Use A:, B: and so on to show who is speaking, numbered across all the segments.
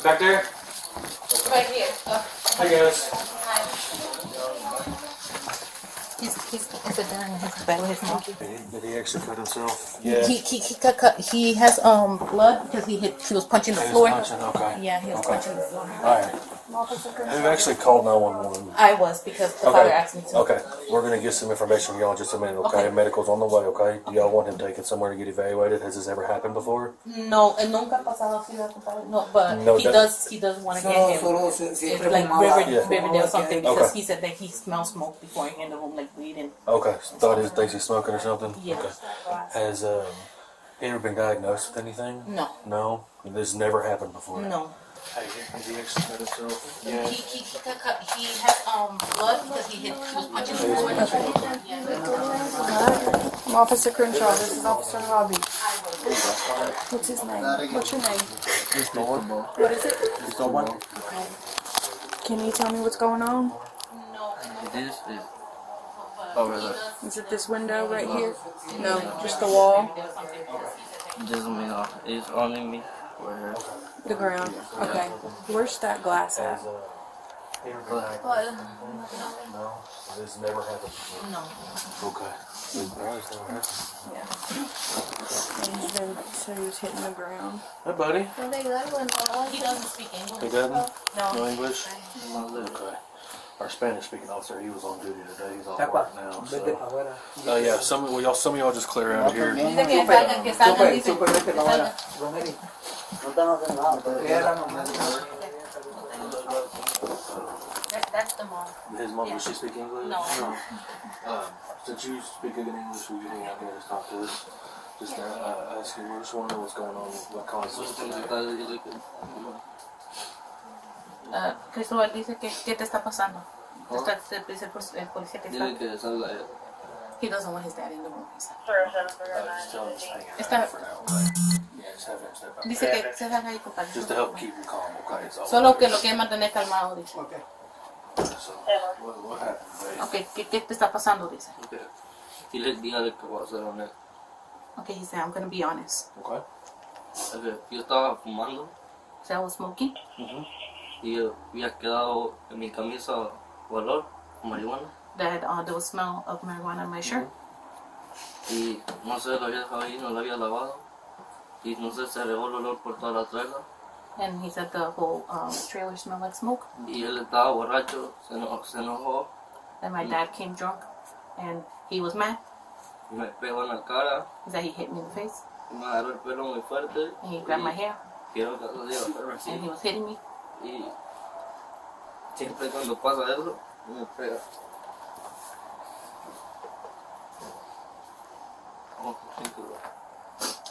A: Back there?
B: Right here.
A: Hi guys.
B: He's sitting down in his bed with his monkey.
A: Did he actually cut himself?
B: Yeah. He has blood because he was punching the floor.
A: Okay.
B: Yeah, he was punching the floor.
A: Alright. Who actually called 911?
B: I was because the father asked me to.
A: Okay. We're gonna get some information from y'all in just a minute, okay? Medical's on the way, okay? Do y'all want him taken somewhere to get evaluated? Has this ever happened before?
B: No, nunca pasado así, no, but
A: No,
B: he does want to get him. It's like Riverdale or something because he said that he smelled smoke before he in the room like bleeding.
A: Okay. Thinks he's smoking or something?
B: Yeah.
A: Okay. Has he ever been diagnosed with anything?
B: No.
A: No? This never happened before?
B: No.
A: Hey, has he actually cut himself? Yeah.
B: He has blood because he was punching the floor.
C: I'm Officer Crenshaw. This is Officer Hobby. What's his name? What's your name? What is it? Can you tell me what's going on?
B: No.
D: This is over there.
C: Is it this window right here? No, just the wall.
D: Just me off. It's only me for her.
C: The ground. Okay. Where's that glass at?
A: No. This never happened before?
B: No.
A: Okay.
C: Yeah. So he was hitting the ground.
A: Hey, buddy.
B: He doesn't speak English.
A: He doesn't?
B: No.
A: No English? Okay. Our Spanish-speaking officer, he was on duty today. He's off work now. So. Yeah. Some of y'all just clear out of here.
B: That's the mom.
A: His mom, does she speak English?
B: No.
A: Since you speak good English, will you hang out here and talk to us? Just ask you, we just want to know what's going on, what causes this.
B: Cristóbal dice que ¿qué te está pasando? Dice el policía que está. He doesn't want his dad in the room.
A: Just tell him just hang out for now, okay? Yeah, just have him step out.
B: Dice que se salga ahí, compadre.
A: Just to help keep him calm, okay? It's all
B: Solo que lo quiere mantener calmado, dice.
A: So, what happened today?
B: Okay, ¿qué te está pasando? Dice.
D: Y les diga de que voy a ser honesto.
B: Okay, he said, I'm going to be honest.
A: Okay.
D: Yo estaba fumando
B: So I was smoking.
D: y yo había quedado en mi camisa olor a marihuana.
B: That there was smell of marijuana in my shirt.
D: Y no sé, lo había dejado ahí, no lo había lavado. Y no sé, se regó el olor por toda la trailer.
B: And he said the whole trailer smelled like smoke.
D: Y él estaba borracho, se enojó.
B: And my dad came drunk and he was mad.
D: Y me pegó en la cara.
B: He said he hit me in the face.
D: Y me agarró el pelo muy fuerte.
B: And he grabbed my hair.
D: Quiero que lo diga, pero así.
B: And he was hitting me.
D: Y siempre cuando pasa eso, me pega.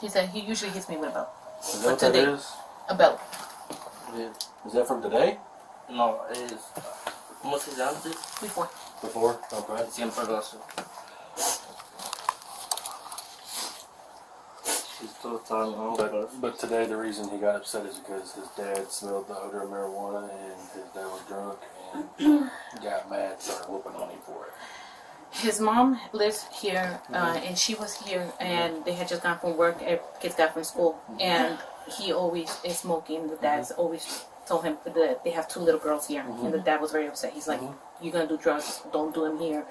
B: He said he usually hits me with a belt.
A: Is that what that is?
B: A belt.
A: Is that from today?
D: No, es... ¿Cómo se llama antes?
B: Before.
A: Before? Okay.
D: Siempre lo hace. Still talking
A: But today the reason he got upset is because his dad smelled the odor of marijuana and his dad was drunk and got mad, started whooping on him for it.
B: His mom lives here, and she was here, and they had just gone from work. Kids got from school, and he always is smoking. The dad's always told him that they have two little girls here, and the dad was very upset. He's like, "You're gonna do drugs? Don't do them here.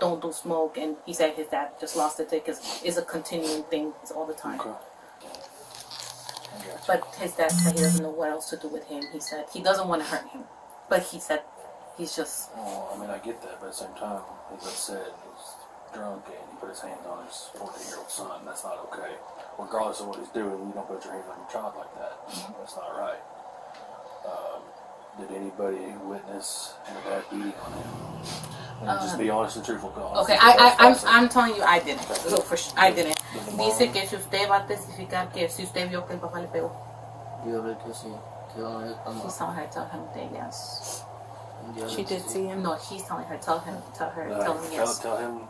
B: Don't do smoke." And he said his dad just lost it because it's a continuing thing. It's all the time.
A: Okay.
B: But his dad said he doesn't know what else to do with him. He said he doesn't want to hurt him, but he said he's just.
A: Well, I mean, I get that, but at the same time, he's upset. He's drunk, and he put his hands on his 14-year-old son. That's not okay. Regardless of what he's doing, you don't put your hands on your child like that. That's not right. Did anybody witness your dad beating on him? And just be honest and truthful.
B: Okay, I'm telling you, I didn't. So for sure, I didn't. Dice que si usted va a testificar que si usted vio que el papá le pegó.
D: Yo creo que sí.
B: She's telling her, tell him that yes.
C: She did see him.
B: No, he's telling her, tell him yes.
A: Tell him.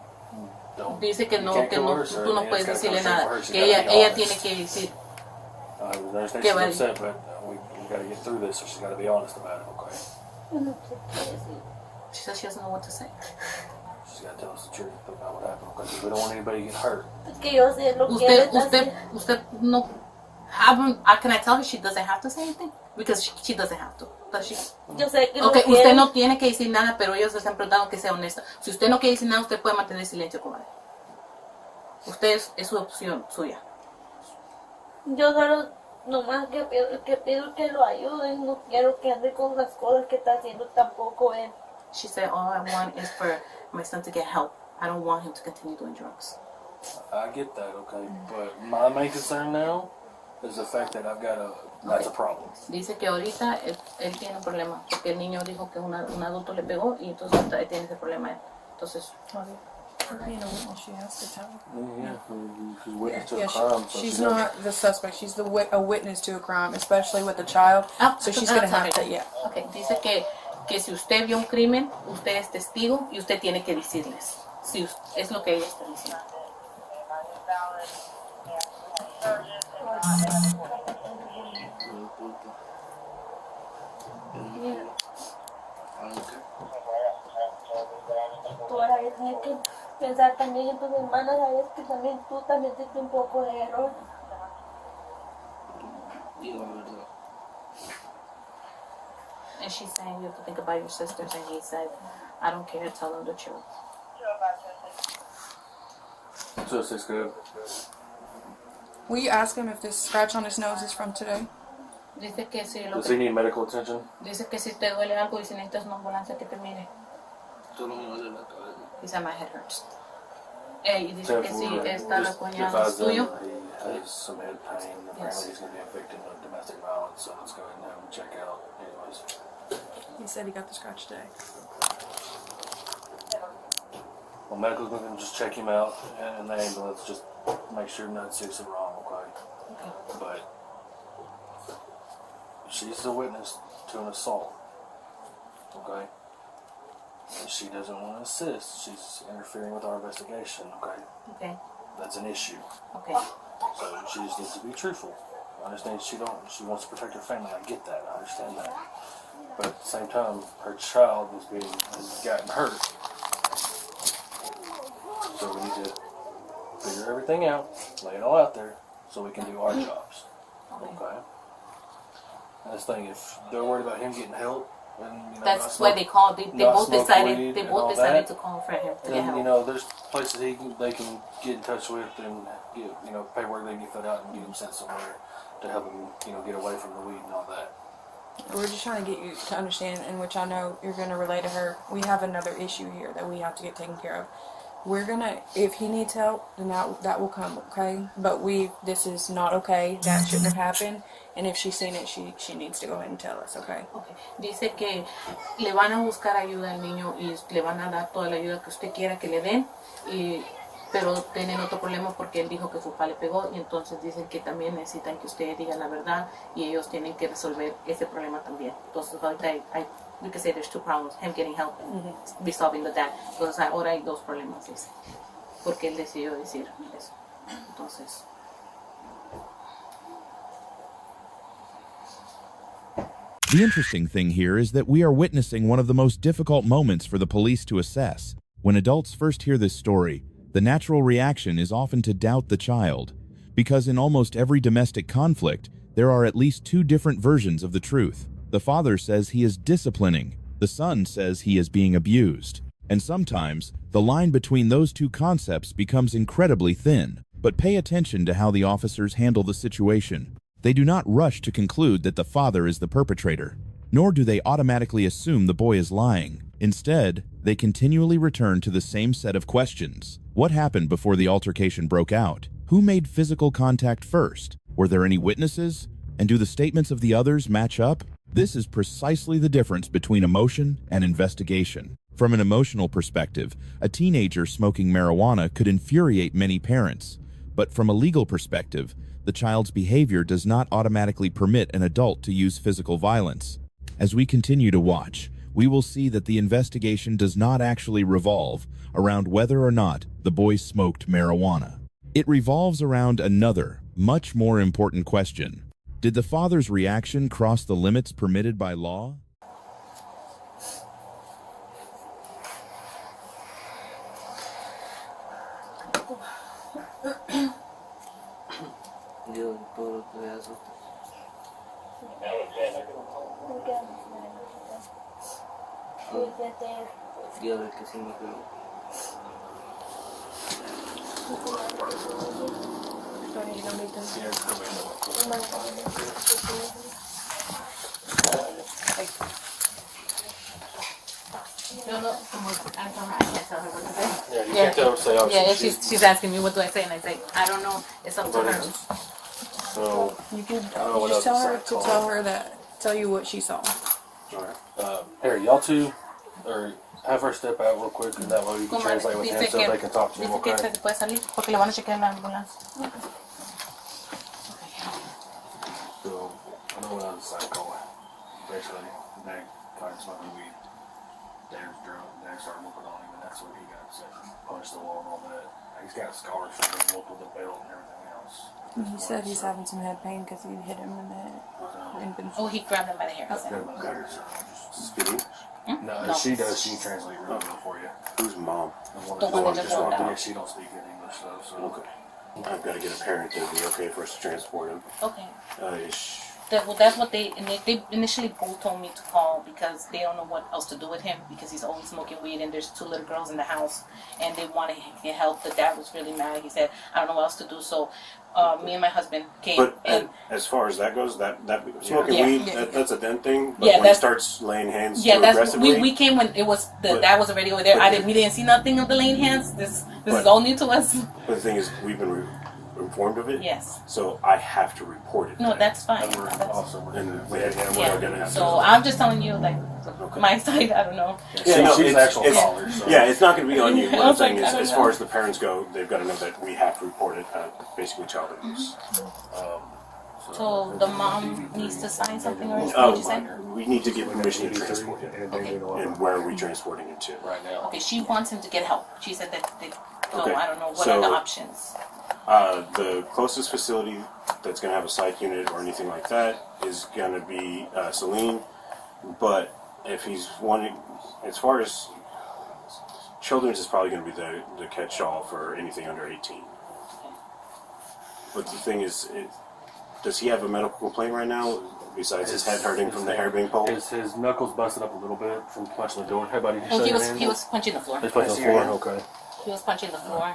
A: Don't.
B: Dice que no, tú no puedes decirle nada. Que ella tiene que decir.
A: I understand she's upset, but we got to get through this, so she's got to be honest about it, okay?
B: She says she doesn't know what to say.
A: She's got to tell us the truth about what happened, because we don't want anybody to get hurt.
B: Usted no. Can I tell her she doesn't have to say anything? Because she doesn't have to. Does she?
E: Yo sé que
B: Okay,
E: no
B: usted
E: quiere.
B: no tiene que decir nada, pero ellos les han preguntado que sea honesta. Si usted no quiere decir nada, usted puede mantener silencio, comadre. Usted es su opción suya.
E: Yo solo, nomás que pido que lo ayuden. No quiero que ande con las cosas que está haciendo tampoco él.
B: She said, all I want is for my son to get help. I don't want him to continue doing drugs.
A: I get that, okay, but my main concern now is the fact that that's a problem.
B: Dice que ahorita él tiene un problema, porque el niño dijo que un adulto le pegó y entonces él tiene ese problema él. Entonces,
C: For being a witness, she has to tell.
A: Yeah, she's witness to a
C: Yeah,
A: crime, so
C: she's
A: she doesn't-
C: not the suspect. She's a witness to a crime, especially with a child. So she's gonna have to, yeah.
B: Okay, dice que si usted vio un crimen, usted es testigo y usted tiene que decirles. Si es lo que ella está diciendo.
E: Tú ahora tienes que pensar también en tus hermanas, sabes que también tú también tienes un poco de error.
D: Digo la verdad.
B: And she's saying you have to think about your sisters, and he said, I don't care, tell them the truth.
A: So it's good.
C: Will you ask him if this scratch on his nose is from today?
B: Dice que si
A: Does he need medical attention?
B: dice que si te duele algo y si necesitas una ambulancia que te mire.
D: Solo me duele la cabeza.
B: He said my head hurts. Y dice que si está
A: Just
B: rasguñado
A: advise them
B: tuyo.
A: that he has some head pain. Apparently he's going to be a victim of domestic violence, so let's go ahead and have him check out. Anyways,
C: He said he got the scratch today.
A: well, medical's going to just check him out and the ambulance, just make sure nothing's seriously wrong, okay?
B: Okay.
A: But she's a witness to an assault, okay? And she doesn't want to assist. She's interfering with our investigation, okay?
B: Okay.
A: That's an issue.
B: Okay.
A: So she just needs to be truthful. I understand she wants to protect her family. I get that. I understand that. But at the same time, her child has gotten hurt. So we need to figure everything out, lay it all out there, so we can do our jobs. Okay? And this thing, if they're worried about him getting help, and
B: That's why they called. They
A: not
B: both
A: smoke
B: decided.
A: weed
B: They
A: and
B: both
A: all
B: decided
A: that,
B: to call for him to get
A: then,
B: help.
A: you know, there's places they can get in touch with and get, paperwork they can get filled out and get him sent somewhere to help him, get away from the weed and all that.
C: We're just trying to get you to understand, and which I know you're going to relay to her. We have another issue here that we have to get taken care of. We're gonna, if he needs help, then that will come, okay? But this is not okay. That shouldn't have happened. And if she's seen it, she needs to go ahead and tell us, okay?
B: Okay. Dice que le van a buscar ayuda al niño y le van a dar toda la ayuda que usted quiera que le den, pero tienen otro problema porque él dijo que su papá le pegó y entonces dicen que también necesitan que usted diga la verdad y ellos tienen que resolver ese problema también. Entonces ahorita we can say there's two problems, him getting help and resolving the dad. Entonces ahora hay dos problemas, dice, porque él decidió decir eso. Entonces...
F: The interesting thing here is that we are witnessing one of the most difficult moments for the police to assess. When adults first hear this story, the natural reaction is often to doubt the child, because in almost every domestic conflict, there are at least two different versions of the truth. The father says he is disciplining, the son says he is being abused. And sometimes, the line between those two concepts becomes incredibly thin. But pay attention to how the officers handle the situation. They do not rush to conclude that the father is the perpetrator, nor do they automatically assume the boy is lying. Instead, they continually return to the same set of questions. What happened before the altercation broke out? Who made physical contact first? Were there any witnesses? And do the statements of the others match up? This is precisely the difference between emotion and investigation. From an emotional perspective, a teenager smoking marijuana could infuriate many parents. But from a legal perspective, the child's behavior does not automatically permit an adult to use physical violence. As we continue to watch, we will see that the investigation does not actually revolve around whether or not the boy smoked marijuana. It revolves around another, much more important question. Did the father's reaction cross the limits permitted by law?
D: Dios, todo lo que veas.
E: hay que hacer.
D: Sí, a ver qué sí me quedó.
A: Yeah, it's gonna be
B: No, no, I can't tell her what to say.
A: Yeah, you can't tell her to say, oh,
B: Yeah,
A: she's
B: she's asking me what do I say, and I say I don't know. It's up to her.
A: so.
C: You could
A: I don't know what
C: just
A: else
C: tell
A: to
C: her
A: say.
C: to tell her that, tell you what she saw.
A: Here, y'all two, or have her step out real quick, and that way you can
B: Como
A: translate with him
B: dice
A: so
B: que,
A: they can talk to him,
B: dice que
A: okay?
B: se puede salir porque le van a chequear la ambulancia.
A: So, I know what I was like going. Basically, Dad started smoking weed. Dad was drunk. Dad started whooping on him, and that's when he got upset. Punched the wall and all that. He's got scars from being whooped with a belt and everything else.
C: He said he's having some head pain because he hit him in the head.
B: Oh, he grabbed him by the hair.
G: Speaking?
A: No, she does. She translates really well for you.
G: Who's mom?
B: The one that just walked
A: Yeah,
B: out.
A: she don't speak good English though, so.
G: Okay. I've got to get a parent to be okay for us to transport him.
B: Okay.
G: Well,
B: That's what they initially both told me to call because they don't know what else to do with him because he's always smoking weed and there's 2 little girls in the house and they want to get help. The dad was really mad. He said, I don't know what else to do. So me and my husband came.
G: but
B: and
G: as far as that goes, that smoking
B: Yeah.
G: weed, that's a then thing. But
B: Yeah,
G: when he starts laying hands too
B: that's
G: aggressively,
B: we came when it was the
G: But-
B: dad was already over there.
G: but-
B: We didn't see nothing of the laying hands. This is
G: But-
B: all new to us.
G: but the thing is, we've been informed of it.
B: Yes.
G: So I have to report it.
B: No,
G: then.
B: that's fine.
A: And we're
B: That's-
A: also.
G: And we're gonna have
B: So
G: to.
B: I'm just telling you like my side. I don't know.
G: Yeah, no,
A: she's an
G: it's-
A: actual
G: it's-
A: caller. So.
G: Yeah, it's not going to be on you. What
B: I
G: I'm
B: was
G: saying
B: like, I
G: is,
B: don't
G: as
B: know.
G: far as the parents go, they've got to know that we have to report it. Basically, child abuse.
B: So the mom needs to sign something or what did you say?
G: We need to give permission to transport him.
B: Okay.
G: And where are we transporting him to?
A: Right now.
B: Okay, she wants him to get help. She said that
G: Okay.
B: I don't know what
G: So-
B: are the options.
G: The closest facility that's going to have a psych unit or anything like that is going to be Celine. But if he's wanting, as far as children's is probably going to be the catch-all for anything under 18. But the thing is, does he have a medical complaint right now besides his head hurting from the hair being pulled?
A: His knuckles busted up a little bit from punching the door. Hey, buddy,
B: Oh,
A: show
B: he
A: your
B: was
A: hand.
B: he was punching the floor.
A: He's punching the floor. Okay.
B: He was punching the floor.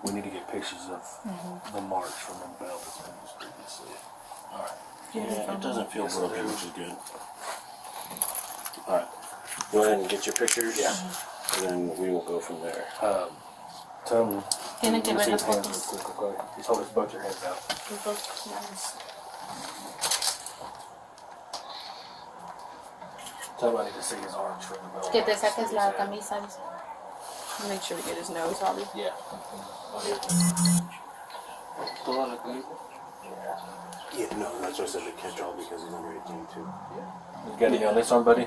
A: We need to get pictures of the marks from the belt that's been used previously. All right.
G: Yeah, it doesn't feel broken, which is good. All right, go ahead and get your pictures.
A: Yeah.
G: And then we will go from there.
A: Tell him.
B: Tiene que ver
A: see
B: las
A: his hands
B: fotos.
A: real quick, okay? Just hold both your hands out. Tell him I need to see his arms from the belt.
B: Que te saques la camisa. Dice.
C: Make sure to get his nose, Robbie.
A: Yeah.
D: Toda la camisa.
G: Yeah, no, that's why I said the catch-all because he's under 18 too.
A: You got anything on this one, buddy?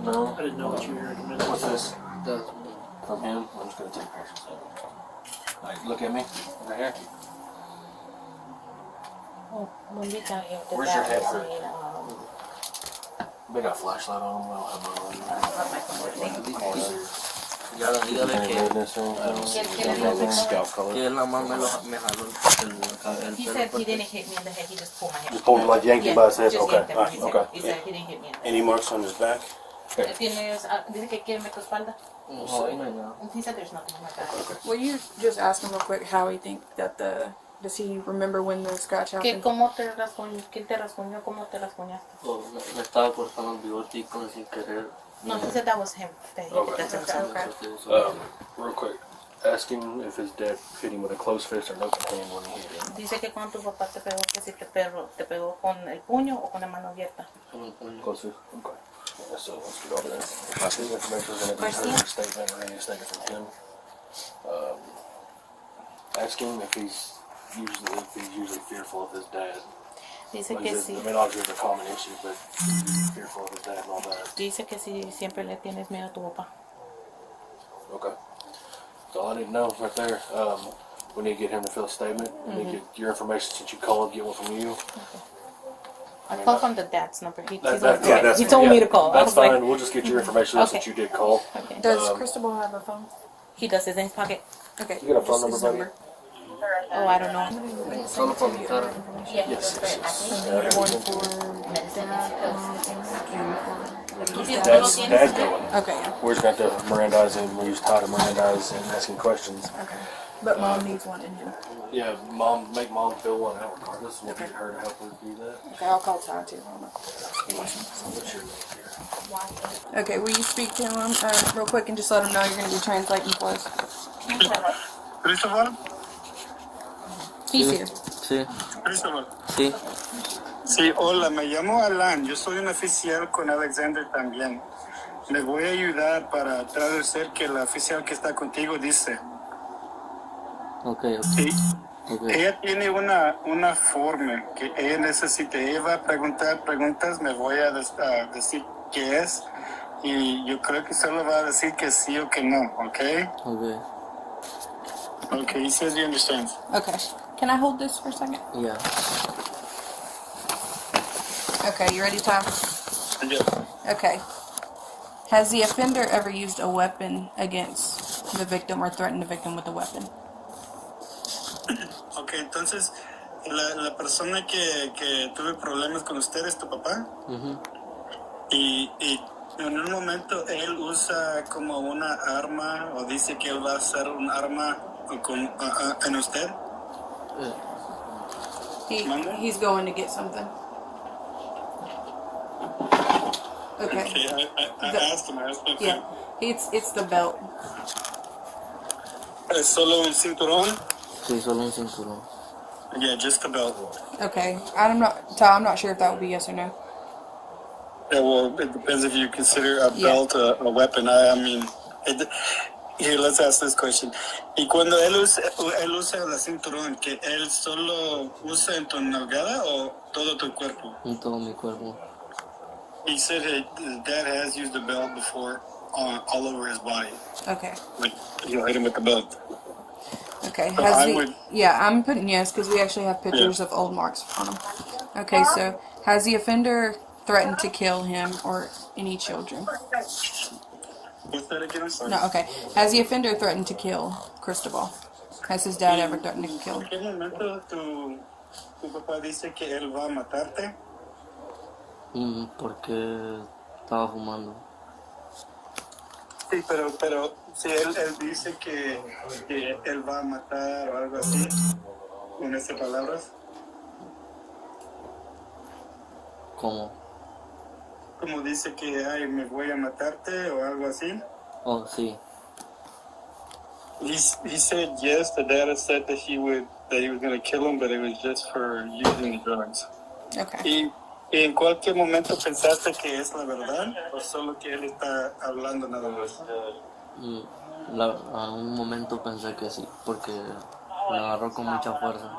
D: No, I didn't know what you were recommending.
A: What's this?
D: That's
A: From him? I'm just going to take pictures of it. Like, look at me. Right here.
B: When we got here, the
A: Where's your
B: dad
A: head
B: was
A: hurt?
B: saying,
A: They got a flashlight on them. I don't have one.
D: dígale que él nada más me jaló el
B: he
D: pelo
B: said he
D: porque
B: didn't hit me in the head. He just pulled my head.
A: Just pulled him like yanked him by his head?
B: Just
A: Okay.
B: yanked him by his head.
A: Okay.
B: He said he didn't hit me in the head.
G: Any marks on his back?
B: Tienes, dice que quiere ver tu espalda.
D: no, ahí no hay nada.
B: He said there's nothing like that.
C: Will you just ask him real quick how he think that does he remember when the scratch
B: Que
C: happened?
B: cómo te rasguñó, quién te rasguñó, cómo te rasguñaste.
D: Oh, me estaba cortando el bigote sin querer.
B: No, he said that was him.
A: Okay.
B: That's himself.
A: Real quick. Ask him if his dad hit him with a closed fist or an open hand when he hit him.
B: Dice que cuando tu papá te pegó, que si te pegó con el puño o con la mano abierta.
A: Closed fist? Okay. Yeah, so let's get over there. His information is going to be her statement or any statement from him. Ask him if he's usually fearful of his dad.
B: Dice
A: Like
B: que
A: this,
B: sí.
A: I mean, obviously it's a common issue, but he's fearful of his dad and all that.
B: Dice que si siempre le tienes miedo a tu papá.
A: Okay. That's all I need to know right there. We need to get him to fill a statement. We need to get your information since you called, get one from you.
B: I called from the dad's number. He
A: That's
B: told me
A: yeah,
B: to call. I
A: That's
B: was
A: fine.
B: like,
A: We'll just get your information
B: Okay.
A: since you did call.
B: okay.
C: Does Cristobal have a phone?
B: He does his in his pocket.
C: Okay.
A: You got a phone
C: just
A: number,
C: his
A: buddy?
B: Oh, I don't know.
D: Solo por mi cara.
B: Yeah,
A: Yes.
C: One for dad, mom, and for
A: Dad's going.
C: Okay, yeah.
A: We're just going to have to Mirandize him. We use Todd to Mirandize and asking questions.
C: Okay. But mom needs one in him.
A: Yeah, make mom fill one out regardless. We'll get her to help her do that.
C: Okay, I'll call Ty too.
A: What's your name here?
C: Okay, will you speak to him real quick and just let him know you're going to be translating for us?
H: Christopher?
C: He's here.
D: Sí,
H: Christopher.
D: sí.
H: Sí, hola, me llamo Alan. Yo soy un oficial con Alexander también. Le voy a ayudar para traducir que la oficial que está contigo dice.
D: Ok,
H: Sí.
D: ok.
H: Ella tiene una forma que ella necesita. Ella va a preguntar preguntas, me voy a decir qué es. Y yo creo que solo va a decir que sí o que no, ¿ok?
D: Ok,
H: Okay, he says he understands.
C: Okay. Can I hold this for a second?
D: yeah.
C: Okay, you ready, Ty?
H: Yeah.
C: Okay. Has the offender ever used a weapon against the victim or threatened the victim with a weapon?
H: Ok, entonces, la persona que tuve problemas con usted es tu papá. Y en un momento él usa como una arma o dice que él va a hacer un arma en usted.
C: He's going to get something. Okay.
H: Okay, I asked him.
C: Yeah. It's the belt.
H: ¿Es solo un cinturón?
D: Sí, solo un cinturón.
H: Yeah, just the belt.
C: Okay. I'm not sure if that would be yes or no.
H: Yeah, well, it depends if you consider a
C: Yeah.
H: belt a weapon. I mean, here, let's ask this question. Y cuando él usa el cinturón, ¿que él solo usa en tu nalgada o todo tu cuerpo?
D: En todo mi cuerpo.
C: Mm-hmm.
H: He said his dad has used the belt before all over his body.
C: Okay.
H: Like, you'll hit him with the belt.
C: Okay.
H: So I would-
C: Yeah, I'm putting yes because we actually have pictures of old marks on him. Okay, so has the offender threatened to kill him or any children?
H: What's that again? I'm sorry.
C: No, okay. Has the offender threatened to kill Cristobal? Has his dad ever threatened to kill
H: ¿En
C: him?
H: qué momento tu papá dice que él va a matarte?
D: Porque estaba fumando.
H: Sí, pero si él dice que él va a matar o algo así, con esas palabras,
D: ¿Cómo?
H: como dice que ay, me voy a matarte o algo así.
D: Oh, sí.
H: He said yes. The dad said that he was going to kill him, but it was just for using the drugs.
C: Okay.
H: ¿Y en cualquier momento pensaste que es la verdad o solo que él está hablando nada más?
D: A un momento pensé que sí, porque me agarró con mucha fuerza.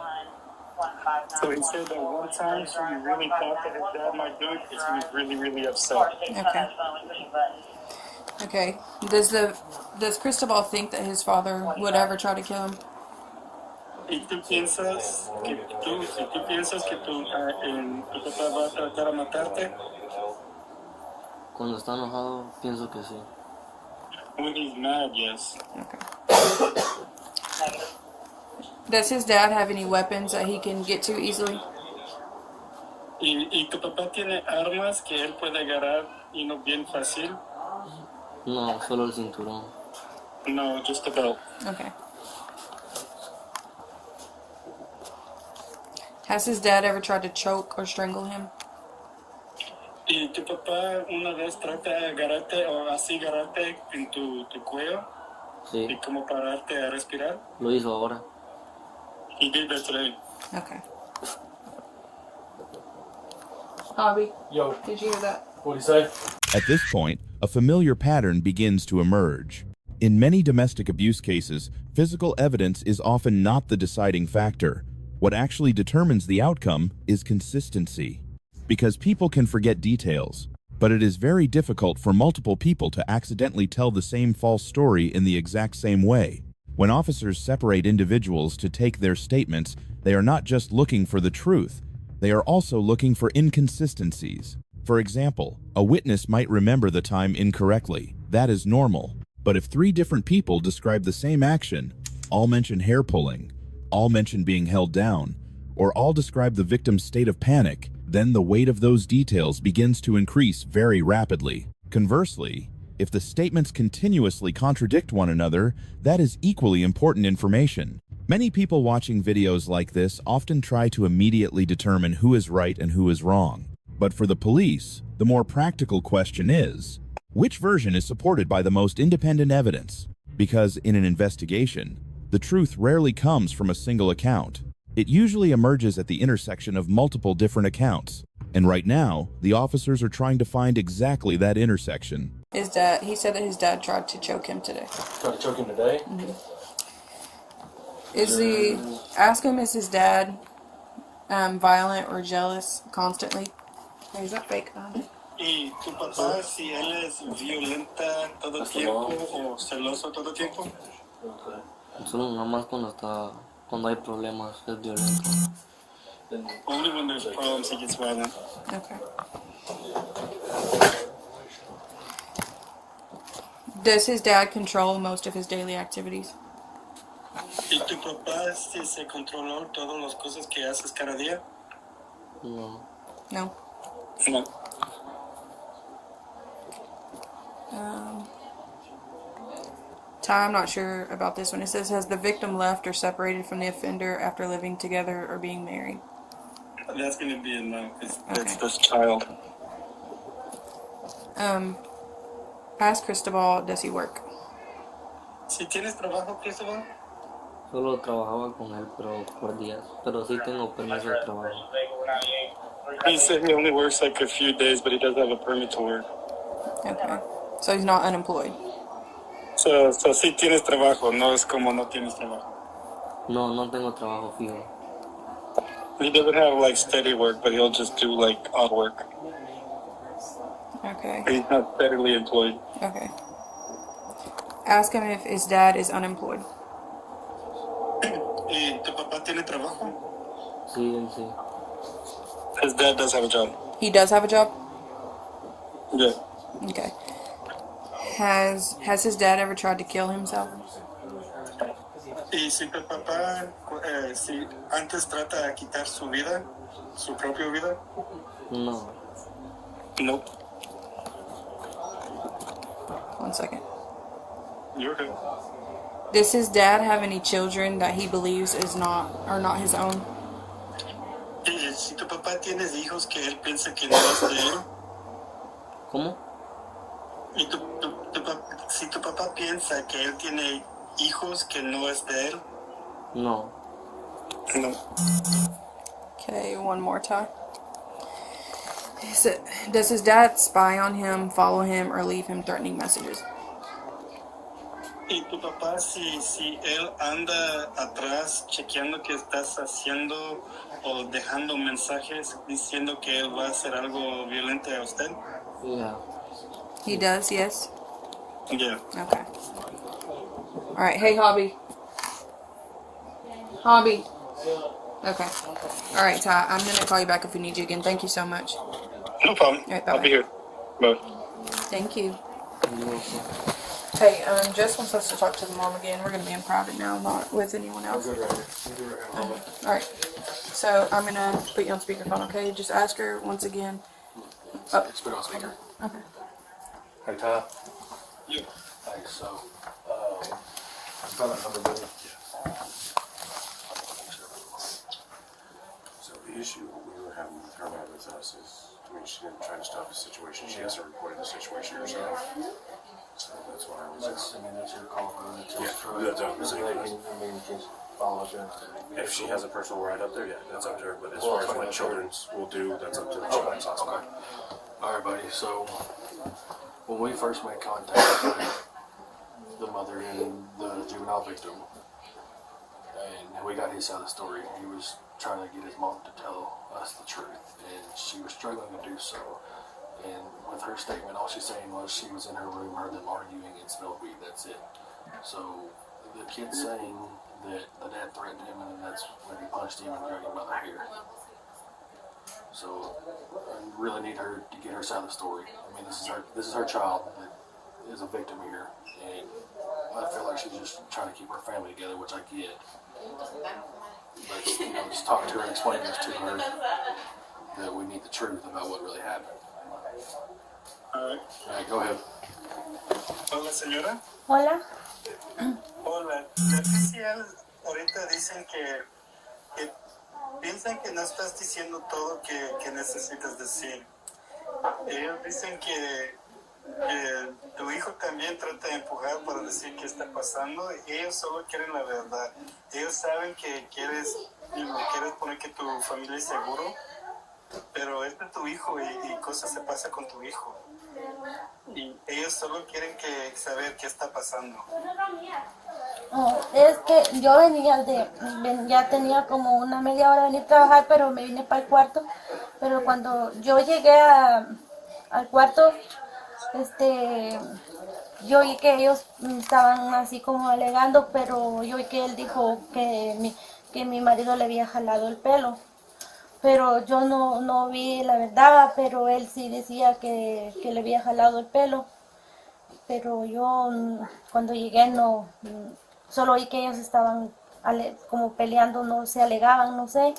H: So he said that one time he really thought that his dad might do it because he was really, really upset.
C: Okay. Does Cristobal think that his father would ever try to kill him?
H: ¿Y tú piensas que tu papá va a tratar a matarte?
D: Cuando está enojado, pienso que sí.
H: When he's mad, yes.
C: Okay. Does his dad have any weapons that he can get to easily?
H: ¿Y tu papá tiene armas que él puede agarrar y no bien fácil?
D: No, solo el cinturón.
H: No, just a belt.
C: Okay. Has his dad ever tried to choke or strangle him?
H: ¿Y tu papá una vez trata de agarrarte o así agarrarte en tu cuello?
D: Sí,
H: ¿Y como pararte a respirar?
D: lo hizo ahora.
H: He did that today.
C: Okay. Hobby,
A: Yo,
C: did you hear that?
A: what'd he say?
F: At this point, a familiar pattern begins to emerge. In many domestic abuse cases, physical evidence is often not the deciding factor. What actually determines the outcome is consistency. Because people can forget details, but it is very difficult for multiple people to accidentally tell the same false story in the exact same way. When officers separate individuals to take their statements, they are not just looking for the truth, they are also looking for inconsistencies. For example, a witness might remember the time incorrectly. That is normal. But if 3 different people describe the same action, all mention hair pulling, all mention being held down, or all describe the victim's state of panic, then the weight of those details begins to increase very rapidly. Conversely, if the statements continuously contradict one another, that is equally important information. Many people watching videos like this often try to immediately determine who is right and who is wrong. But for the police, the more practical question is, which version is supported by the most independent evidence? Because in an investigation, the truth rarely comes from a single account. It usually emerges at the intersection of multiple different accounts. And right now, the officers are trying to find exactly that intersection.
C: His dad, he said that his dad tried to choke him today.
A: Tried to choke him today?
C: Ask him, is his dad violent or jealous constantly? Hey, is that fake?
H: ¿Y tu papá, si él es violenta todo el tiempo o celoso todo el tiempo?
D: Solo nomás cuando hay problemas es violento.
H: Only when there's problems he gets violent.
C: Okay. Does his dad control most of his daily activities?
H: ¿Y tu papá si se controló todas las cosas que haces cada día?
D: No.
C: No.
H: No.
C: Ty, I'm not sure about this one. It says, has the victim left or separated from the offender after living together or being married?
H: That's going to be a no. It's
C: Okay.
H: this child.
C: Ask Cristobal, does he work?
H: ¿Si tienes trabajo, Cristóbal?
D: Solo trabajaba con él, pero por días. Pero sí tengo permiso de trabajo.
H: He said he only works like a few days, but he does have a permit to work.
C: Okay. So he's not unemployed.
H: So sí tienes trabajo, no es como no tienes trabajo.
D: No, no tengo trabajo fijo.
H: He doesn't have like steady work, but he'll just do like odd work.
C: Okay.
H: He's not steadily employed.
C: Okay. Ask him if his dad is unemployed.
H: ¿Y tu papá tiene trabajo?
D: Sí, él sí.
H: His dad does have a job.
C: He does have a job?
H: Yeah.
C: Okay. Has his dad ever tried to kill himself?
H: Y si tu papá, si antes trata de quitar su vida, su propia vida?
D: No.
H: Nope.
C: 1 second.
H: You're okay.
C: Does his dad have any children that he believes are not his own?
H: Y si tu papá tienes hijos que él piensa que no es de él?
D: ¿Cómo?
H: Y si tu papá piensa que él tiene hijos que no es de él?
D: No.
H: No.
C: Okay, one more time. Does his dad spy on him, follow him, or leave him threatening messages?
H: Y tu papá, si él anda atrás chequeando que estás haciendo o dejando mensajes diciendo que él va a hacer algo violento a usted?
D: Yeah.
C: He does, yes?
H: Yeah.
C: Okay. Alright, hey, Hobby. Hobby. Okay. Alright, Ty, I'm going to call you back if we need you again. Thank you so much.
H: No problem.
C: All right,
H: I'll
C: bye-bye.
H: be here. Bye.
C: Thank you.
D: You're welcome.
C: Hey, Jess wants us to talk to the mom again. We're going to be in private now, not with anyone else. Alright. So, I'm going to put you on speakerphone, okay? Just ask her once again. Oh.
A: It's put on speaker.
C: Okay.
A: Hey, Ty.
H: Yeah.
A: Hey, so, you found that number, buddy? Yeah.
G: So the issue we were having with her with us is, I mean, she didn't try to stop the situation. She hasn't reported the situation herself. So that's why I was.
A: That's your call, bro. That's your
G: Yeah, that's what I'm saying.
A: I mean, just follow up in.
G: If she has a personal right up there, yeah, that's up to her. But as far as what children's will do, that's up to the children's hospital.
A: Okay. All right, buddy. So, when we first made contact with the mother and the juvenile victim, and we got his side of the story, he was trying to get his mom to tell us the truth, and she was struggling to do so. And with her statement, all she's saying was she was in her room, heard them arguing, and smelled weed. That's it. So the kid's saying that the dad threatened him, and that's when he punched him and dragged him by the hair. So I really need her to get her side of the story. I mean, this is her child that is a victim here, and I feel like she's just trying to keep her family together, which I get. But just talk to her and explain this to her. that we need the truth about what really happened.
H: Alright.
A: All right, go ahead.
H: Hola, señora.
E: Hola.
H: Hola. La oficial ahorita dicen que piensan que no estás diciendo todo que necesitas decir. Ellos dicen que tu hijo también trata de empujar para decir qué está pasando. Ellos solo quieren la verdad. Ellos saben que quieres poner que tu familia es seguro, pero este es tu hijo y cosas se pasan con tu hijo. Y ellos solo quieren saber qué está pasando.
E: Es que yo ya tenía como una media hora de venir a trabajar, pero me vine para el cuarto. Pero cuando yo llegué al cuarto, yo oí que ellos estaban así como alegando, pero yo oí que él dijo que mi marido le había jalado el pelo. Pero yo no vi la verdad, pero él sí decía que le había jalado el pelo. Pero yo cuando llegué solo oí que ellos estaban como peleando, no se alegaban, no sé.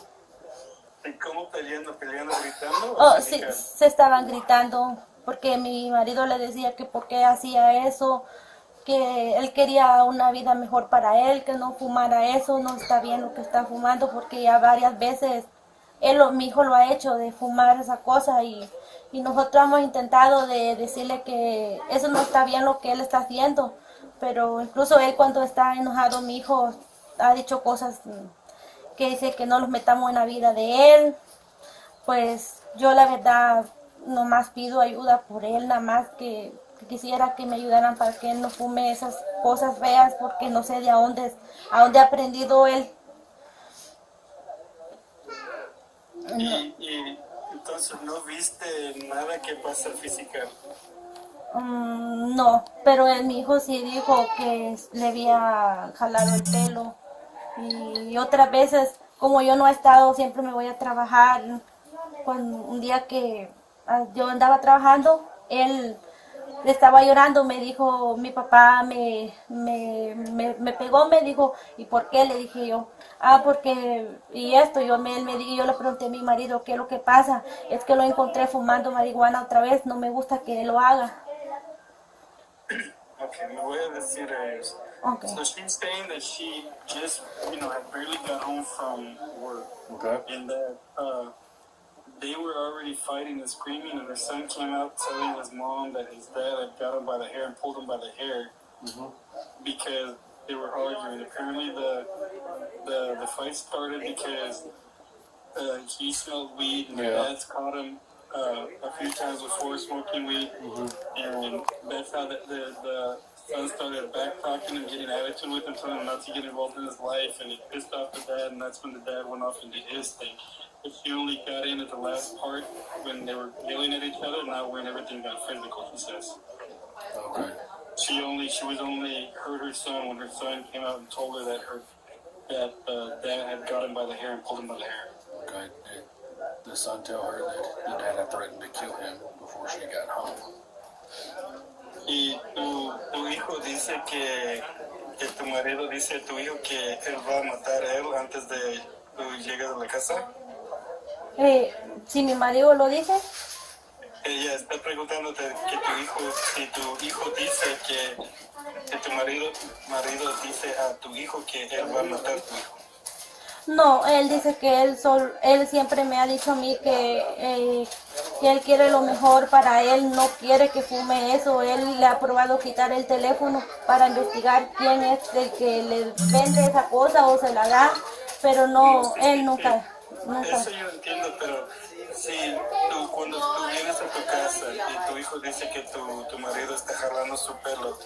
H: ¿Y cómo peleando, gritando?
E: Oh, sí, se estaban gritando porque mi marido le decía que por qué hacía eso, que él quería una vida mejor para él, que no fumara eso, no está bien lo que está fumando, porque ya varias veces mi hijo lo ha hecho de fumar esa cosa y nosotros hemos intentado de decirle que eso no está bien lo que él está haciendo, pero incluso él cuando está enojado, mi hijo ha dicho cosas que dice que no los metamos en la vida de él. Pues yo la verdad nomás pido ayuda por él, nada más que quisiera que me ayudaran para que él no fume esas cosas feas, porque no sé de a dónde ha aprendido él.
H: Y entonces no viste nada que pasa física.
E: No, pero mi hijo sí dijo que le había jalado el pelo. Y otras veces, como yo no he estado, siempre me voy a trabajar. Cuando un día que yo andaba trabajando, él estaba llorando, me dijo, mi papá me pegó, me dijo, ¿y por qué? Le dije yo, porque, y esto, yo le pregunté a mi marido, ¿qué es lo que pasa? Es que lo encontré fumando marihuana otra vez, no me gusta que lo haga.
H: Okay, me voy a decir a ellos.
E: Okay.
H: So she's saying that she just, had barely got home from work.
A: Okay.
H: And that they were already fighting and screaming, and her son came out telling his mom that his dad had got him by the hair and pulled him by the hair because they were arguing. Apparently, the fight started because he smelled weed, and the dad's caught him a few times before smoking weed, and that's how the son started backtalking and getting attitude with him, telling him not to get involved in his life, and he pissed off the dad, and that's when the dad went off and did his thing. But she only got in at the last part when they were yelling at each other, not when everything got physical, she says.
A: Okay.
H: She was only hurt her son when her son came out and told her that dad had got him by the hair and pulled him by the hair.
A: Okay. Did the son tell her that the dad had threatened to kill him before she got home?
H: Y tu hijo dice que tu marido dice a tu hijo que él va a matar a él antes de tú llegues a la casa.
E: Si mi marido lo dice.
H: Ella está preguntándote que si tu hijo dice que tu marido dice a tu hijo que él va a matar a tu hijo.
E: No, él dice que él siempre me ha dicho a mí que él quiere lo mejor para él, no quiere que fume eso. Él le ha probado quitar el teléfono para investigar quién es el que le vende esa cosa o se la da, pero no, él nunca.
H: Eso yo entiendo, pero si cuando tú vienes a tu casa y tu hijo dice que tu marido está jalando su pelo,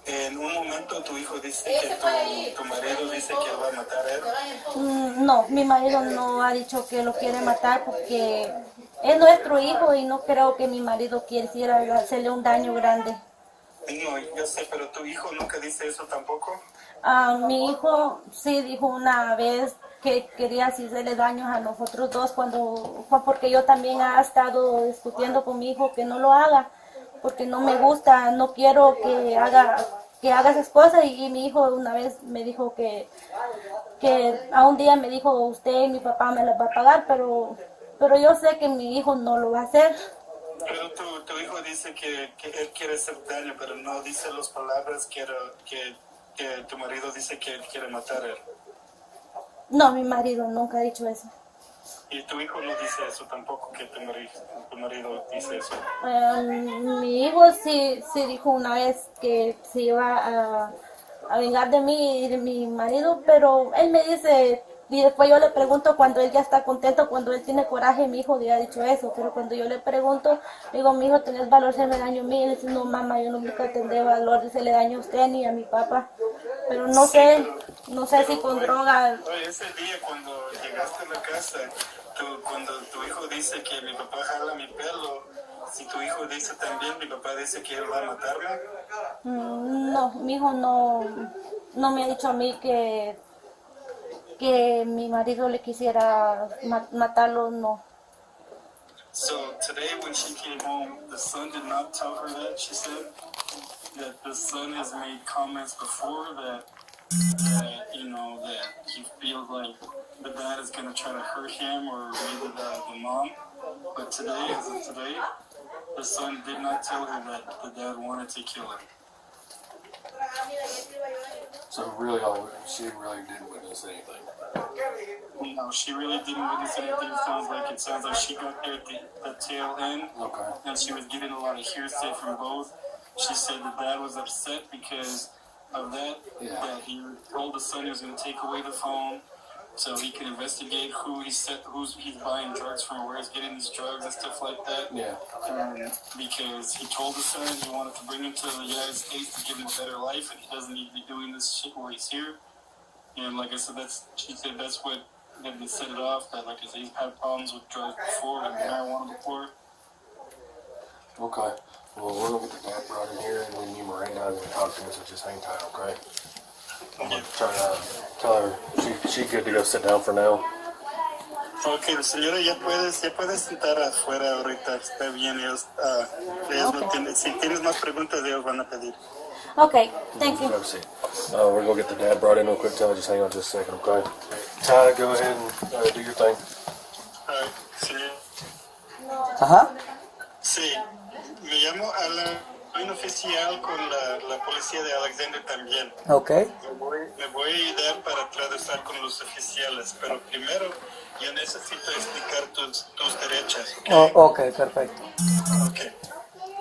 H: en un momento tu hijo dice que tu marido dice que él va a matar a él.
E: No, mi marido no ha dicho que lo quiere matar porque es nuestro hijo y no creo que mi marido quisiera hacerle un daño grande.
H: No, yo sé, pero tu hijo nunca dice eso tampoco.
E: Mi hijo sí dijo una vez que quería hacerle daños a nosotros dos porque yo también he estado discutiendo con mi hijo que no lo haga porque no me gusta, no quiero que haga esas cosas y mi hijo una vez me dijo que a un día me dijo usted y mi papá me las va a pagar, pero pero yo sé que mi hijo no lo va a hacer.
H: Pero tu hijo dice que él quiere hacer daño, pero no dice las palabras que tu marido dice que él quiere matar a él.
E: No, mi marido nunca ha dicho eso.
H: Y tu hijo no dice eso tampoco, que tu marido dice eso.
E: Mi hijo sí dijo una vez que se iba a vengar de mí y de mi marido, pero él me dice, y después yo le pregunto cuando él ya está contento, cuando él tiene coraje, mi hijo ya ha dicho eso, pero cuando yo le pregunto, digo, mi hijo, ¿tenés valor de hacerme daño a mí? Y él dice, no, mamá, yo nunca tendré valor de hacerle daño a usted ni a mi papá. Pero no sé, no sé si con droga.
H: Oye, ese día cuando llegaste a la casa, cuando tu hijo dice que mi papá jala mi pelo, si tu hijo dice también, mi papá dice que él va a matarme.
E: No, mi hijo no me ha dicho a mí que mi marido le quisiera matarlo, no.
H: So today when she came home, the son did not tell her that. She said that the son has made comments before that he feels like the dad is going to try to hurt him or maybe the mom. But today, as of today, the son did not tell her that the dad wanted to kill her.
A: So she really didn't witness anything.
H: No, she really didn't witness anything. It sounds like she got there at the tail end.
A: Okay.
H: And she was getting a lot of hearsay from both. She said the dad was upset because of that.
A: Yeah.
H: That he told the son he was going to take away the phone so he can investigate who's he's buying drugs from, where he's getting these drugs and stuff like that.
A: Yeah.
H: Because he told the son he wanted to bring him to the United States to give him a better life, and he doesn't need to be doing this shit while he's here. And like I said, she said that's what they set it off. That, like I said, he's had problems with drugs before and marijuana before.
A: Okay. Well, we're gonna get the dad brought in here, and then you, Miranda, are gonna talk to him. So just hang tight, okay? I'm gonna try to tell her she's good to go sit down for now.
H: Ok, señora, ya puedes sentar afuera ahorita, está bien. Ellos no tienen, si tienes más preguntas, ellos van a pedir.
E: Okay, thank you.
A: Have a seat. We're gonna get the dad brought in real quick. Tell her just hang on just a second, okay? Ty, go ahead and do your thing.
H: Señor.
I: Ajá.
H: Sí, me llamo Alan, soy un oficial con la policía de Alexander también.
I: Ok.
H: Me voy a ayudar para traducir con los oficiales, pero primero yo necesito explicar tus derechos. ¿Okay?
I: Ok, perfecto.
H: Ok.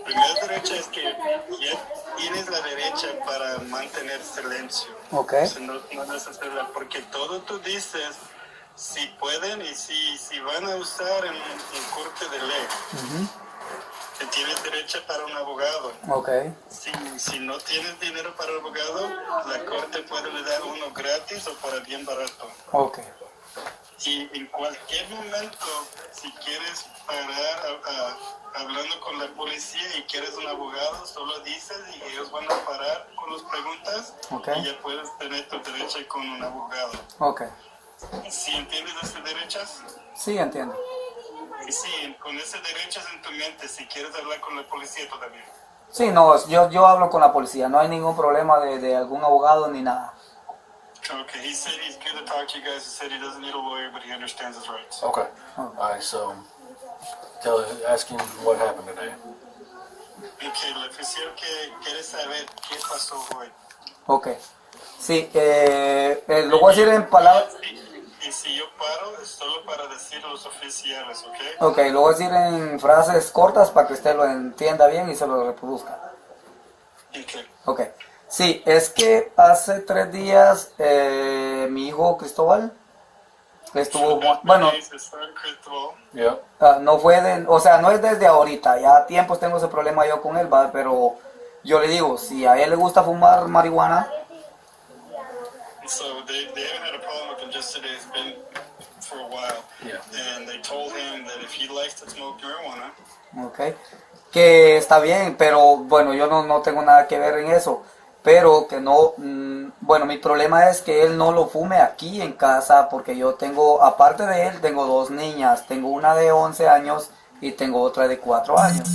H: Primera derecha es que ya tienes la derecha para mantener silencio.
I: Ok.
H: No necesariamente, porque todo tú dices si pueden y si van a usar en corte de ley. Que tienes derecho para un abogado.
I: Ok.
H: Si no tienes dinero para un abogado, la corte puede le dar uno gratis o para bien barato.
I: Ok.
H: Y en cualquier momento, si quieres parar hablando con la policía y quieres un abogado, solo dices y ellos van a parar con las preguntas.
I: Ok.
H: Y ya puedes tener tu derecho con un abogado.
I: Ok.
H: ¿Sí entiendes esas derechas?
I: Sí, entiendo.
H: Y sí, con esas derechas en tu mente, si quieres hablar con la policía todavía.
I: Sí, no, yo hablo con la policía. No hay ningún problema de algún abogado ni nada.
H: Okay, he said he's good to talk to you guys. He said he doesn't need a lawyer, but he understands his rights.
A: Okay. All right. So, ask him what happened today.
H: Okay, el oficial que quiere saber qué pasó hoy.
I: Ok. Sí, lo voy a decir en palabras.
H: Y si yo paro, es solo para decir a los oficiales, ¿ok?
I: Ok, lo voy a decir en frases cortas para que usted lo entienda bien y se lo reproduzca.
H: Okay.
I: Ok. Sí, es que hace 3 días mi hijo Cristóbal estuvo, bueno,
A: Yeah.
I: no fue no es desde ahorita, ya tiempos tengo ese problema yo con él, ¿va? Pero yo le digo, si a él le gusta fumar marihuana.
H: So they haven't had a problem with him just today. It's been for a while.
A: Yeah.
H: And they told him that if he likes to smoke marijuana.
I: Ok. Que está bien, pero bueno, yo no tengo nada que ver en eso. Pero que no, bueno, mi problema es que él no lo fume aquí en casa porque yo tengo, aparte de él, tengo 2 niñas. Tengo una de 11 años y tengo otra de 4 años.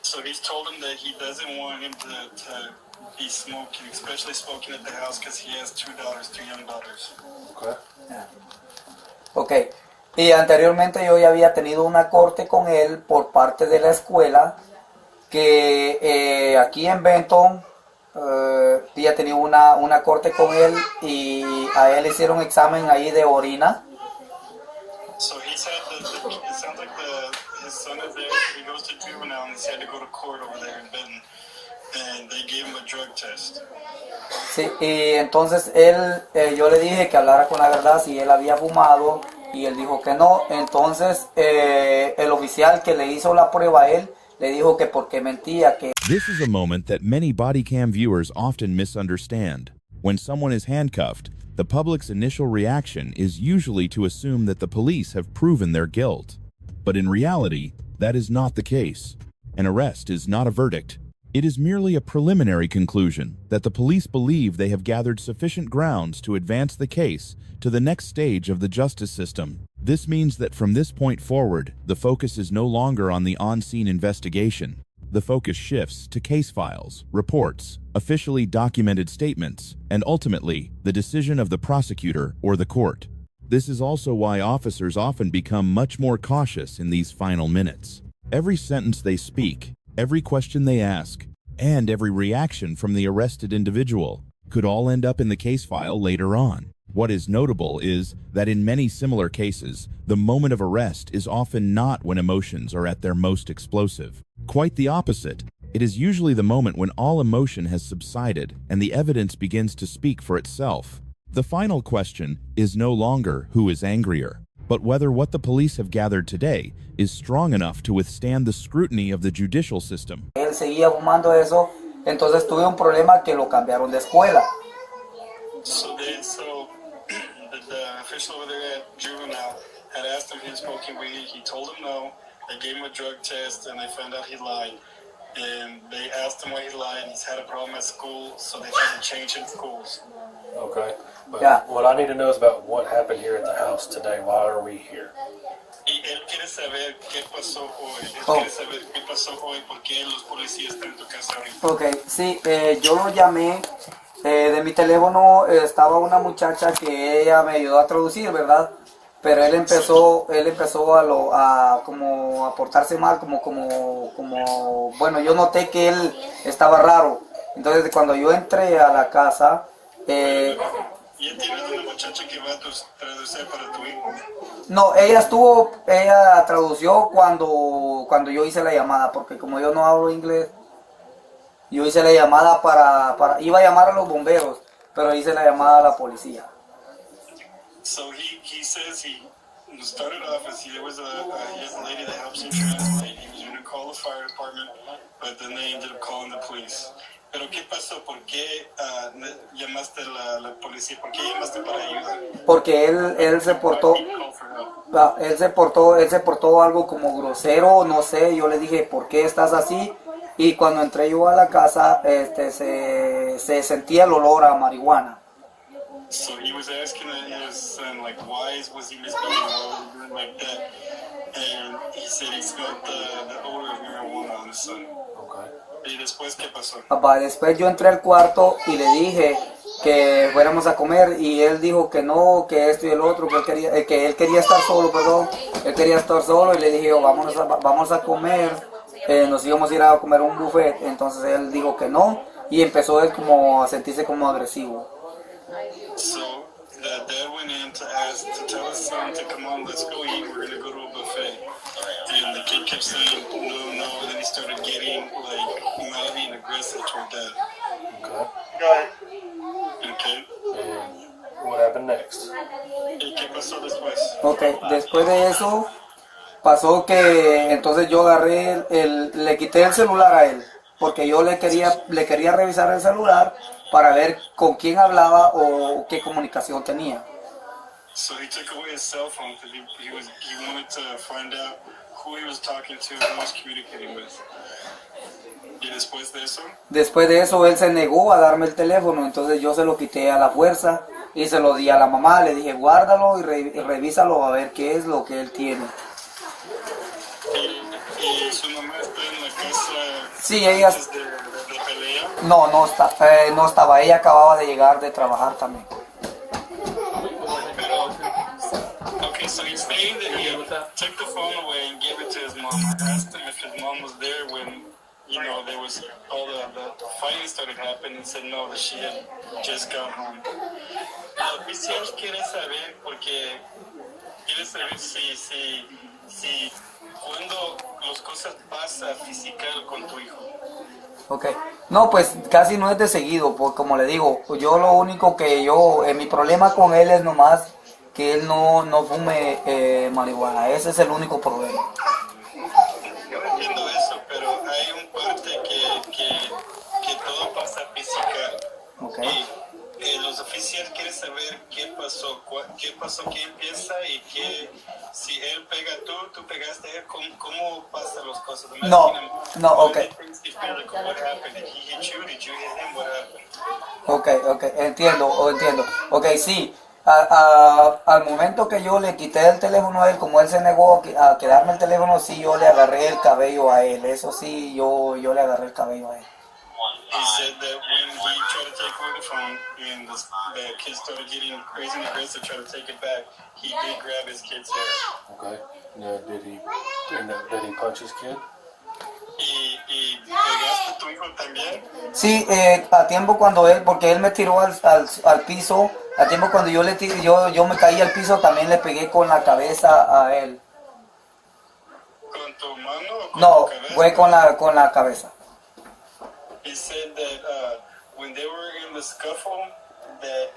H: So he's told him that he doesn't want him to be smoking, especially smoking at the house because he has 2 daughters, 2 young daughters.
A: Okay.
I: Ok, Y anteriormente yo ya había tenido una corte con él por parte de la escuela, que aquí en Benton ya tenía una corte con él y a él le hicieron examen ahí de orina.
H: So he said that it sounds like his son is there. He goes to juvenile and he had to go to court over there in Benton, and they gave him a drug test.
I: Sí, y entonces yo le dije que hablara con la verdad si él había fumado y él dijo que no. Entonces el oficial que le hizo la prueba a él le dijo que porque mentía, que...
F: This is a moment that many body cam viewers often misunderstand. When someone is handcuffed, the public's initial reaction is usually to assume that the police have proven their guilt. But in reality, that is not the case. An arrest is not a verdict. It is merely a preliminary conclusion that the police believe they have gathered sufficient grounds to advance the case to the next stage of the justice system. This means that from this point forward, the focus is no longer on the on-scene investigation. The focus shifts to case files, reports, officially documented statements, and ultimately, the decision of the prosecutor or the court. This is also why officers often become much more cautious in these final minutes. Every sentence they speak, every question they ask, and every reaction from the arrested individual could all end up in the case file later on. What is notable is that in many similar cases, the moment of arrest is often not when emotions are at their most explosive. Quite the opposite. It is usually the moment when all emotion has subsided and the evidence begins to speak for itself. The final question is no longer who is angrier, but whether what the police have gathered today is strong enough to withstand the scrutiny of the judicial system.
I: Él seguía fumando eso, entonces tuve un problema que lo cambiaron de escuela.
H: So the official over there at juvenile had asked him if he was smoking weed. He told him no. They gave him a drug test, and they found out he lied. And they asked him why he lied. He's had a problem at school, so they tried to change him schools.
A: Okay. But
I: Yeah.
A: what I need to know is about what happened here at the house today. Why are we here?
H: Y él quiere saber qué pasó hoy. Él
I: Oh.
H: quiere saber qué pasó hoy, por qué los policías están en tu casa ahorita.
I: Ok, sí, yo lo llamé, de mi teléfono estaba una muchacha que ella me ayudó a traducir, ¿verdad? Pero él empezó como a portarse mal, bueno, yo noté que él estaba raro. Entonces cuando yo entré a la casa,
H: ¿Ya tienes una muchacha que va a traducir para tu hijo?
I: no, ella tradució cuando yo hice la llamada, porque como yo no hablo inglés, yo hice la llamada iba a llamar a los bomberos, pero hice la llamada a la policía.
H: So he says he started off as he has a lady that helps him translate. He was going to call the fire department, but then they ended up calling the police. Pero ¿qué pasó? ¿Por qué llamaste a la policía? ¿Por qué llamaste para ayudar?
I: Porque él se portó, él se portó algo como grosero, no sé. Yo le dije, ¿por qué estás así? Y cuando entré yo a la casa, se sentía el olor a marihuana.
H: So he was asking his son, like, why was he misbehaving like that? And he said he smelled the odor of marijuana on his son.
A: Okay.
H: ¿Y después qué pasó?
I: Papá, después yo entré al cuarto y le dije que fuéramos a comer y él dijo que no, que esto y el otro, que él quería estar solo, perdón. Él quería estar solo y le dije yo, vamos a comer, nos íbamos a ir a comer un buffet. Entonces él dijo que no y empezó él como a sentirse como agresivo.
H: So the dad went in to tell his son to come on, let's go eat, we're gonna go to a buffet. And the kid kept saying no, and then he started getting like mouthy and aggressive toward dad.
A: Okay.
H: Okay.
A: And what happened next?
H: ¿Y qué pasó después?
I: Ok, después de eso pasó que entonces yo agarré, le quité el celular a él, porque yo le quería revisar el celular para ver con quién hablaba o qué comunicación tenía.
H: So he took away his cell phone because he wanted to find out who he was talking to, who he was communicating with. ¿Y después de eso?
I: Después de eso él se negó a darme el teléfono, entonces yo se lo quité a la fuerza y se lo di a la mamá. Le dije, guárdalo y revísalo a ver qué es lo que él tiene.
H: ¿Y su mamá está en la casa?
I: Sí, ella...
H: antes de pelea?
I: No estaba, ella acababa de llegar de trabajar también.
H: Pero, ok, Okay, so he stayed and he took the phone away and gave it to his mom. I asked him if his mom was there when, you know, there was all the fighting started happening. He said no, that she had just got home. El oficial quiere saber porque quiere saber si cuando las cosas pasan física con tu hijo.
I: Ok. No, pues casi no es de seguido, pues como le digo, yo lo único que mi problema con él es nomás que él no fume marihuana. Ese es el único problema.
H: Yo entiendo eso, pero hay un parte que todo pasa física.
I: Okay.
H: Y los oficiales quieren saber qué pasó, qué empieza y si él pega tú pegaste a él, ¿cómo pasan las cosas?
I: No, ok. Ok, entiendo. Ok, sí, al momento que yo le quité el teléfono a él, como él se negó a quedarme el teléfono, sí, yo le agarré el cabello a él, eso sí, yo le agarré el cabello a él.
H: He said that when he tried to take away the phone and the kids started getting crazy and aggressive to try to take it back, he did grab his kid's hair.
A: Okay. Now, did he punch his kid?
H: ¿Y pegaste a tu hijo también?
I: Sí, a tiempo cuando porque él me tiró al piso, a tiempo cuando yo me caí al piso, también le pegué con la cabeza a él.
H: ¿Con tu mano o con
I: No,
H: tu cabeza?
I: fue con la cabeza.
H: He said that when they were in the scuffle, that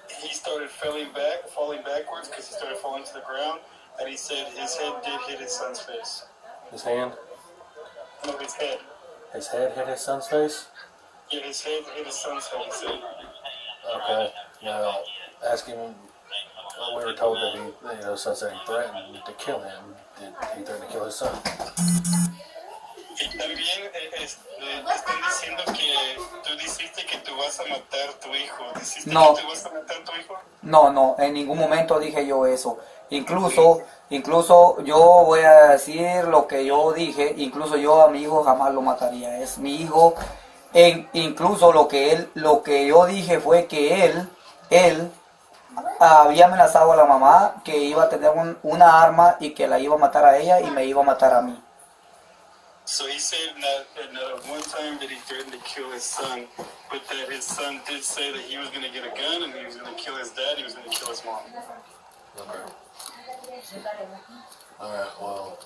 H: he started falling backwards because he started falling to the ground, and he said his head did hit his son's face.
A: His hand?
H: No, his head.
A: His head hit his son's face?
H: Yeah, his head hit his son's face, he said.
A: Okay. Now, ask him. We were told that he, son said he threatened to kill him. Did he threaten to kill his son?
H: Y también están diciendo que tú dijiste que tú vas a matar a tu hijo. ¿Dijiste
I: No.
H: que tú vas a matar a tu hijo?
I: No, en ningún momento dije yo eso. Incluso yo voy a decir lo que yo dije, incluso yo a mi hijo jamás lo mataría. Es mi hijo. Incluso lo que yo dije fue que él había amenazado a la mamá que iba a tener una arma y que la iba a matar a ella y me iba a matar a mí.
H: So he said not at one time that he threatened to kill his son, but that his son did say that he was going to get a gun and he was going to kill his dad, he was going to kill his mom.
A: Okay. Alright, well.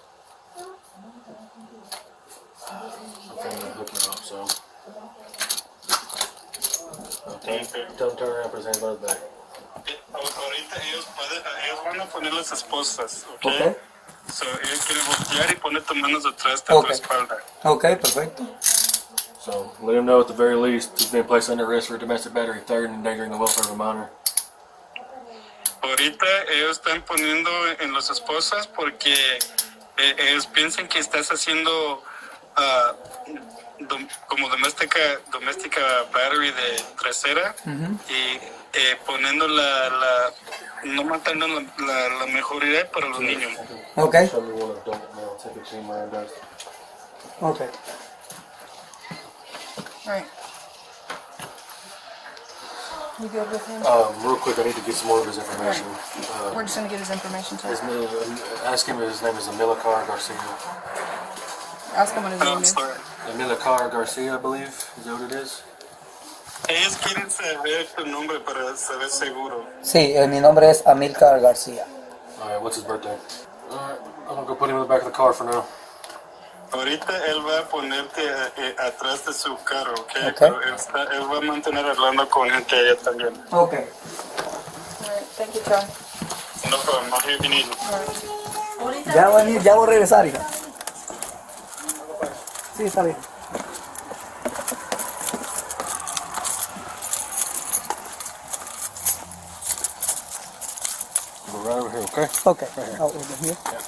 A: Okay, I'm gonna hook him up, so. Tell him turn around, put his hands behind his back.
H: Ahorita ellos van a poner las esposas, ¿ok?
I: Okay.
H: So ellos quieren voltear y poner tus manos atrás de tu espalda.
I: Ok, perfecto.
A: So, let him know at the very least he's been placed under arrest for domestic battery, third, and endangering the welfare of a minor.
H: Ahorita ellos están poniendo en las esposas porque ellos piensan que estás haciendo como doméstica battery de trasera y poniendo no matando la mejoría para los niños.
I: Ok.
A: Show me one adult male, take it to him where it does.
I: Ok.
C: Alright. You good with him?
A: Real quick, I need to get some more of his information.
C: We're just gonna get his information to him.
A: Ask him if his name is Amilcar Garcia.
C: Ask him what his name is.
H: Sorry.
A: Amilcar Garcia, I believe. Is that what it is?
H: Ellos quieren saber tu nombre para saber seguro.
I: Sí, mi nombre es Amilcar García.
A: Alright, what's his birthday? Alright, I'm gonna go put him in the back of the car for now.
H: Ahorita él va a ponerte atrás de su carro, ¿ok?
I: Okay.
H: Pero él va a mantener hablando con gente allá también.
I: Ok.
C: Alright, thank you, Charlie.
H: No problem, I'll hear if you need me.
I: Ya voy a regresar, hija. Sí, está bien.
A: Go right over here, okay?
I: Okay.
A: Right here.
I: Oh, over here?
A: Yeah.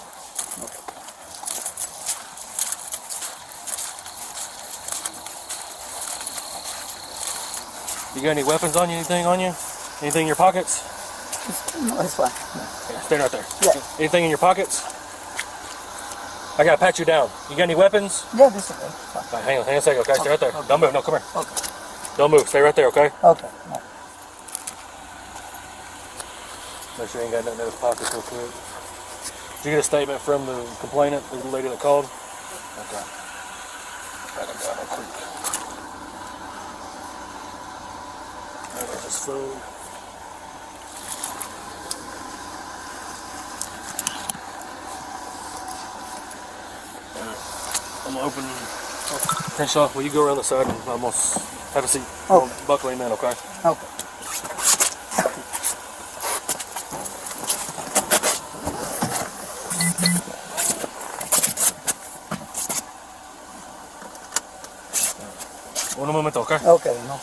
A: You got any weapons on you? Anything on you? Anything in your pockets?
I: No, it's fine.
A: Yeah, stand right there.
I: Yeah.
A: Anything in your pockets? I gotta pat you down. You got any weapons?
I: Yeah, this is okay. Fine.
A: Right, hang on a second, okay? Stay right there.
I: Okay.
A: Don't move. No, come here.
I: Okay.
A: Don't move. Stay right there, okay?
I: Okay.
A: Make sure you ain't got nothing in those pockets real quick. you get a statement from the complainant, the lady that called? Okay. Write it down real quick. There's his phone. I'm gonna open. Henshaw, will you go around the side and almost have a seat?
I: Oh.
A: Buckle him in, okay?
I: Okay.
A: Un momento, okay?
I: Okay, no.